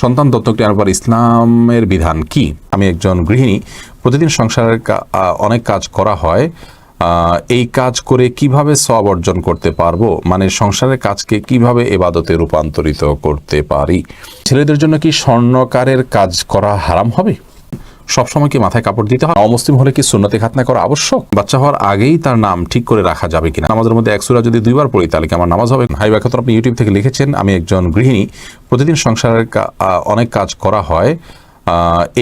সন্তান দত্তক নেওয়ার পর ইসলামের বিধান কি? আমি একজন গৃহিণী, প্রতিদিন সংসারের অনেক কাজ করা হয়, এই কাজ করে কিভাবে সওয়াব অর্জন করতে পারবো? মানে সংসারের কাজকে কিভাবে ইবাদতে রূপান্তরিত করতে পারি? ছেলেদের জন্য কি স্বর্ণকারের কাজ করা হারাম হবে? সবসময় কি মাথায় কাপড় দিতে হয়? অমুসলিম হলে কি সুন্নতে খাতনা করা আবশ্যক? বাচ্চা হওয়ার আগেই তার নাম ঠিক করে রাখা যাবে কিনা? নামাজের মধ্যে এক সূরা যদি দুইবার পড়ি তাহলে কি আমার নামাজ হবে? হাই ব্যাখ্যা আপনি ইউটিউব থেকে লিখেছেন, আমি একজন গৃহিণী, প্রতিদিন সংসারের অনেক কাজ করা হয়,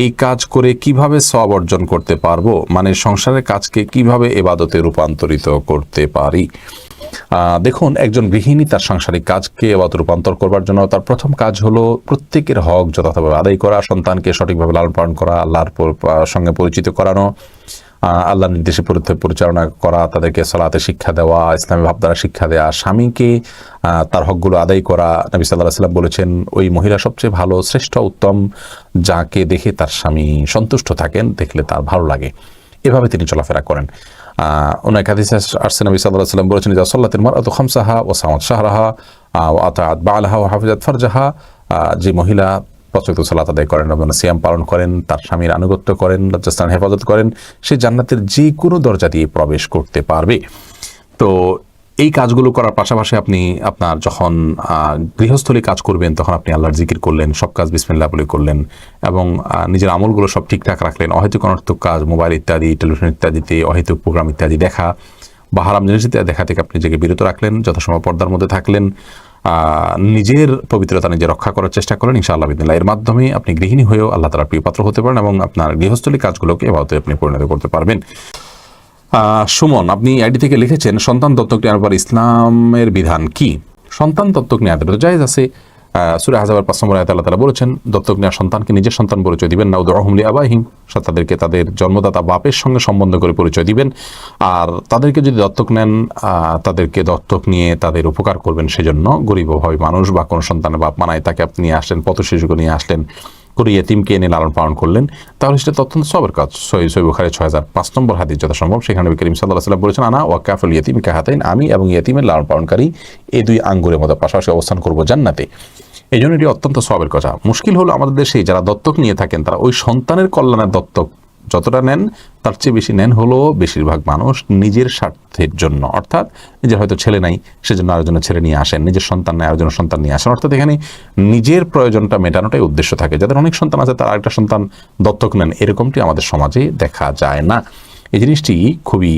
এই কাজ করে কিভাবে সওয়াব অর্জন করতে পারবো? মানে সংসারের কাজকে কিভাবে ইবাদতে রূপান্তরিত করতে পারি? দেখুন, একজন গৃহিণী তার সাংসারিক কাজকে রূপান্তর করবার জন্য তার প্রথম কাজ হলো প্রত্যেকের হক যথাযথভাবে আদায় করা, সন্তানকে সঠিকভাবে লালন পালন করা, আল্লাহর সঙ্গে পরিচিত করানো, আল্লাহর নির্দেশে পরিচালনা করা, তাদেরকে সালাতে শিক্ষা দেওয়া, ইসলামী ভাবধারা শিক্ষা দেওয়া, স্বামীকে তার হকগুলো আদায় করা। নবী সাল্লাল্লাহু আলাইহি ওয়াসাল্লাম বলেছেন, ওই মহিলা সবচেয়ে ভালো, শ্রেষ্ঠ, উত্তম, যাকে দেখে তার স্বামী সন্তুষ্ট থাকেন, দেখলে তার ভালো লাগে। এভাবে তিনি চলাফেরা করেন। অনেক হাদিসে আসছে, নবী সাল্লাল্লাহু আলাইহি ওয়াসাল্লাম বলেছেন, ইযা সাল্লাতিল মারআতু খামসাহা ওয়া সামাত শাহরাহা ওয়া আতাআত বা'লাহা ওয়া হাফিজাত ফারজাহা, যে মহিলা ৫ ওয়াক্ত সালাত আদায় করেন এবং সিয়াম পালন করেন, তার স্বামীর আনুগত্য করেন, লজ্জাস্থান হেফাজত করেন, সে জান্নাতের যে কোনো দরজা দিয়ে প্রবেশ করতে পারবে। তো এই কাজগুলো করার পাশাপাশি আপনি আপনার যখন গৃহস্থলী কাজ করবেন তখন আপনি আল্লাহর জিকির করলেন, সব কাজ বিসমিল্লাহ বলে করলেন এবং নিজের আমলগুলো সব ঠিকঠাক রাখলেন। অহেতুক অনর্থক কাজ, মোবাইল ইত্যাদি, টেলিভিশন ইত্যাদিতে অহেতুক প্রোগ্রাম ইত্যাদি দেখা বা হারাম জিনিস দেখা থেকে আপনি নিজেকে বিরত রাখলেন, যথাসময় পর্দার মধ্যে থাকলেন, নিজের পবিত্রতা নিজে রক্ষা করার চেষ্টা করেন, ইনশাআল্লাহ বিদিনিল্লাহ এর মাধ্যমে আপনি গৃহিণী হয়েও আল্লাহ তাআলার প্রিয় পাত্র হতে পারেন এবং আপনার গৃহস্থলী কাজগুলোকে ইবাদতে আপনি পরিণত করতে পারবেন। সুমন, আপনি আইডি থেকে লিখেছেন, সন্তান দত্তক নেওয়ার পর ইসলামের বিধান কি? সন্তান দত্তক নেওয়া তো জায়েজ আছে। সূরা আহজাবের ৫ নম্বর আয়াতে আল্লাহ তাআলা বলেছেন, দত্তক নেওয়া সন্তানকে নিজের সন্তান পরিচয় দিবেন না, উদউহুম লিআবাইহিম, তাদেরকে তাদের জন্মদাতা বাপের সঙ্গে সম্বন্ধ করে পরিচয় দিবেন। আর তাদেরকে যদি দত্তক নেন, তাদেরকে দত্তক নিয়ে তাদের উপকার করবেন, সেজন্য গরিব অভাবী মানুষ বা কোনো সন্তানের বাপ মানায় তাকে আপনি নিয়ে আসলেন, পথ শিশুকে নিয়ে আসলেন, করে ইয়েতিমকে এনে লালন পালন করলেন, তাহলে সেটা অত্যন্ত সবের কাজ। সহিহ বুখারী ৬০০৫ নম্বর হাদিস যথাসম্ভব, সেখানে নবী করিম সাল্লাল্লাহু আলাইহি ওয়াসাল্লাম বলেছেন, আনা ওয়া কাফিল ইয়াতিম কাহাতাইন, আমি এবং ইয়েতিমের লালন পালনকারী এই দুই আঙ্গুরের মতো পাশাপাশি অবস্থান করব জান্নাতে। এই জন্য এটি অত্যন্ত সবের কথা। মুশকিল হলো আমাদের দেশে যারা দত্তক নিয়ে থাকেন তারা ওই সন্তানের কল্যাণের দত্তক যতটা নেন তার চেয়ে বেশি নেন হলো বেশিরভাগ মানুষ নিজের স্বার্থের জন্য। অর্থাৎ নিজের হয়তো ছেলে নাই, সেজন্য আরেকজনের ছেলে নিয়ে আসেন, নিজের সন্তান নেই, আরেকজনের সন্তান নিয়ে আসেন। অর্থাৎ এখানে নিজের প্রয়োজনটা মেটানোটাই উদ্দেশ্য থাকে। যাদের অনেক সন্তান আছে তারা আরেকটা সন্তান দত্তক নেন, এরকমটি আমাদের সমাজে দেখা যায় না। এই জিনিসটি খুবই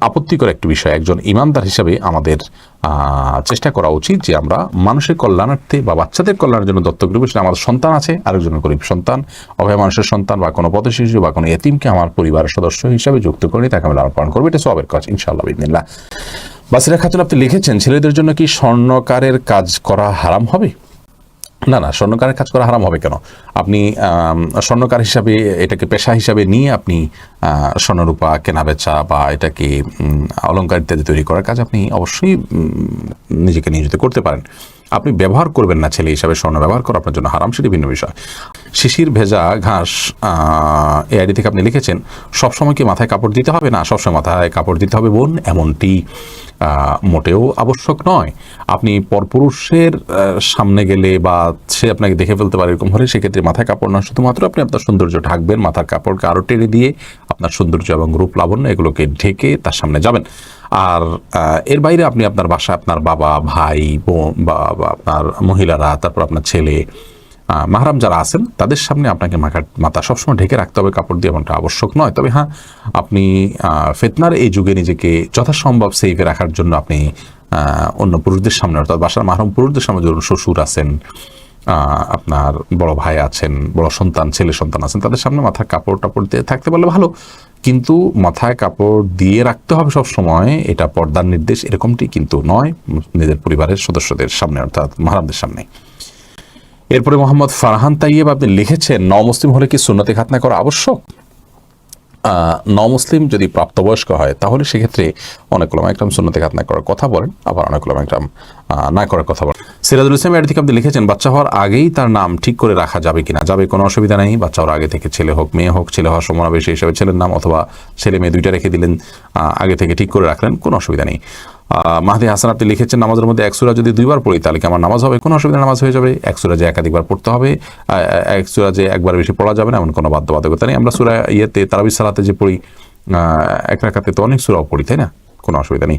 আপত্তিকর একটি বিষয়। একজন ইমানদার হিসাবে আমাদের চেষ্টা করা উচিত যে আমরা মানুষের কল্যাণার্থে বা বাচ্চাদের কল্যাণের জন্য দত্তক নেব। সেটা আমাদের সন্তান আছে, আরেকজনের গরিব সন্তান, অভাবী মানুষের সন্তান বা কোনো পথ শিশু বা কোনো এতিমকে আমার পরিবারের সদস্য হিসাবে যুক্ত করে তাকে আমি লালন পালন করবো, এটা সবের কাজ, ইনশাআল্লাহ বিদিনিল্লাহ। বাসিরা খাতুন, আপনি লিখেছেন, ছেলেদের জন্য কি স্বর্ণকারের কাজ করা হারাম হবে? না না, স্বর্ণকারের কাজ করা হারাম হবে কেন? আপনি স্বর্ণকার হিসাবে এটাকে পেশা হিসাবে নিয়ে আপনি স্বর্ণরূপা কেনা বেচা বা এটাকে অলংকার ইত্যাদি তৈরি করার কাজ আপনি অবশ্যই নিজেকে নিয়োজিত করতে পারেন। আপনি ব্যবহার করবেন না ছেলে হিসাবে, স্বর্ণ ব্যবহার করা আপনার জন্য হারাম, সেটি ভিন্ন বিষয়। শিশির ভেজা ঘাস এই আইডি থেকে আপনি লিখেছেন, সবসময় কি মাথায় কাপড় দিতে হবে? না, সবসময় মাথায় কাপড় দিতে হবে বোন, এমনটি মোটেও আবশ্যক নয়। আপনি পরপুরুষের সামনে গেলে বা সে আপনাকে দেখে ফেলতে পারে, এরকম হলে সেক্ষেত্রে মাথায় কাপড় না, শুধুমাত্র আপনি আপনার সৌন্দর্য ঢাকবেন, মাথার কাপড়কে আরও টেনে দিয়ে আপনার সৌন্দর্য এবং রূপ লাবণ্য এগুলোকে ঢেকে তার সামনে যাবেন। আর এর বাইরে আপনি আপনার বাসায় আপনার বাবা, ভাই, বোন বা আপনার মহিলারা, তারপর আপনার ছেলে, মাহরাম যারা আছেন তাদের সামনে আপনাকে মাথা সবসময় ঢেকে রাখতে হবে কাপড় দিয়ে, এমনটা আবশ্যক নয়। তবে হ্যাঁ, আপনি ফিতনার এই যুগে নিজেকে যথাসম্ভব সেফে রাখার জন্য আপনি অন্য পুরুষদের সামনে, অর্থাৎ বাসার মাহরম পুরুষদের সামনে, ধরুন শ্বশুর আছেন, আপনার বড় ভাই আছেন, বড় সন্তান, ছেলে সন্তান আছেন, তাদের সামনে মাথার কাপড় টাপড় দিয়ে থাকতে পারলে ভালো। কিন্তু মাথায় কাপড় দিয়ে রাখতে হবে সব সময়, এটা পর্দার নির্দেশ এরকমটি কিন্তু নয় নিজের পরিবারের সদস্যদের সামনে, অর্থাৎ মাহরামদের সামনে। এরপরে মোহাম্মদ ফারহান তাইয়েব, আপনি লিখেছেন, নমুসলিম হলে কি সুন্নতে খাতনা করা আবশ্যক? নমুসলিম যদি প্রাপ্তবয়স্ক হয় তাহলে সেক্ষেত্রে অনেক ওলামা একরাম সুন্নতে খাতনা করার কথা বলেন, আবার অনেক ওলামা একরাম না করার কথা বলেন। সিরাজুল ইসলাম এর থেকে আপনি লিখেছেন, বাচ্চা হওয়ার আগেই তার নাম ঠিক করে রাখা যাবে কিনা? যাবে, কোনো অসুবিধা নেই। বাচ্চা হওয়ার আগে থেকে ছেলে হোক মেয়ে হোক, ছেলে হওয়ার সমাবেশী হিসেবে ছেলের নাম, অথবা ছেলে মেয়ে দুইটা রেখে দিলেন, আগে থেকে ঠিক করে রাখলেন, কোনো অসুবিধা নেই। মাহদি হাসান আপনি লিখেছেন নামাজের মধ্যে এক সূরা যদি 2 বার পড়ি তাহলে কি আমার নামাজ হবে? কোনো অসুবিধা, নামাজ হয়ে যাবে। এক সূরা যে একাধিকবার পড়তে হবে, এক সূরা যে একবার বেশি পড়া যাবে না এমন কোনো বাধ্যবাধকতা নেই। আমরা সূরা তারাবির সালাতে যে পড়ি এক রাকাতে তো অনেক সূরাও পড়ি, তাই না? কোনো অসুবিধা নেই।